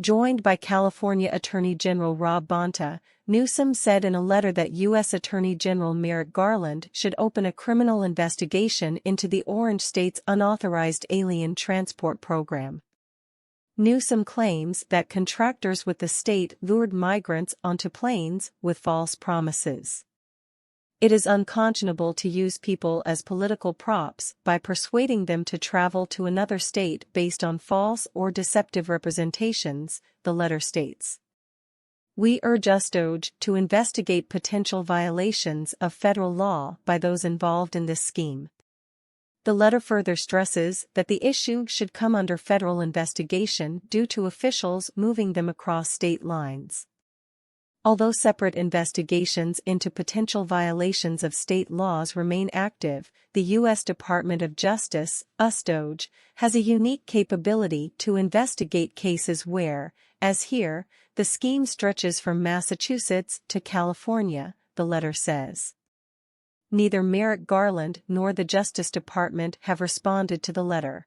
Joined by California Attorney General Rob Bonta, Newsom said in a letter that U.S. Attorney General Merrick Garland should open a criminal investigation into the Orange State's Unauthorized Alien Transport Program. Newsom claims that contractors with the state lured migrants onto planes with false promises. It is unconscionable to use people as political props by persuading them to travel to another state based on false or deceptive representations, the letter states. We urge DOJ to investigate potential violations of federal law by those involved in this scheme. The letter further stresses that the issue should come under federal investigation due to officials moving them across state lines. Although separate investigations into potential violations of state laws remain active, the U.S. Department of Justice, DOJ, has a unique capability to investigate cases where, as here, the scheme stretches from Massachusetts to California, the letter says. Neither Merrick Garland nor the Justice Department have responded to the letter.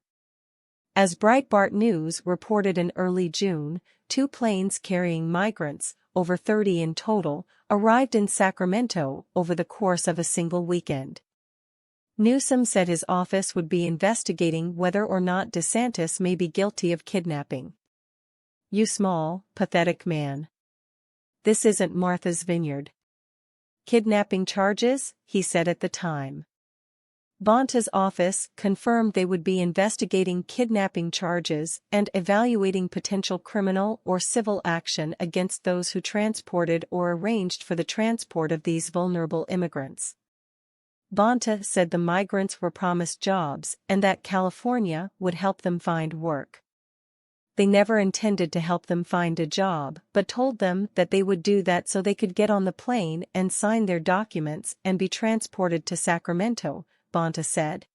As Breitbart News reported in early June, 2 planes carrying migrants, over 30 in total, arrived in Sacramento over the course of a single weekend. Newsom said his office would be investigating whether or not DeSantis may be guilty of kidnapping. "You small, pathetic man. This isn't Martha's Vineyard." Kidnapping charges, he said at the time. Bonta's office confirmed they would be investigating kidnapping charges and evaluating potential criminal or civil action against those who transported or arranged for the transport of these vulnerable immigrants. Bonta said the migrants were promised jobs and that California would help them find work. They never intended to help them find a job but told them that they would do that so they could get on the plane and sign their documents and be transported to Sacramento, Bonta said.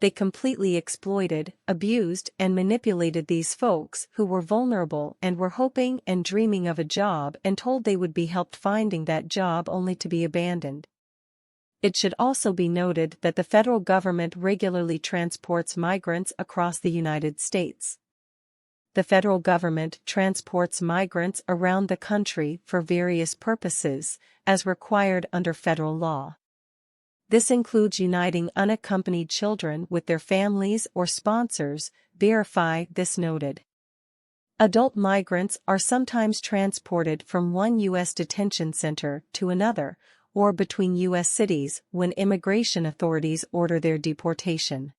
They completely exploited, abused and manipulated these folks who were vulnerable and were hoping and dreaming of a job and told they would be helped finding that job only to be abandoned. It should also be noted that the federal government regularly transports migrants across the United States. The federal government transports migrants around the country for various purposes, as required under federal law. This includes uniting unaccompanied children with their families or sponsors, verify this noted. Adult migrants are sometimes transported from one U.S. detention center to another, or between U.S. cities when immigration authorities order their deportation.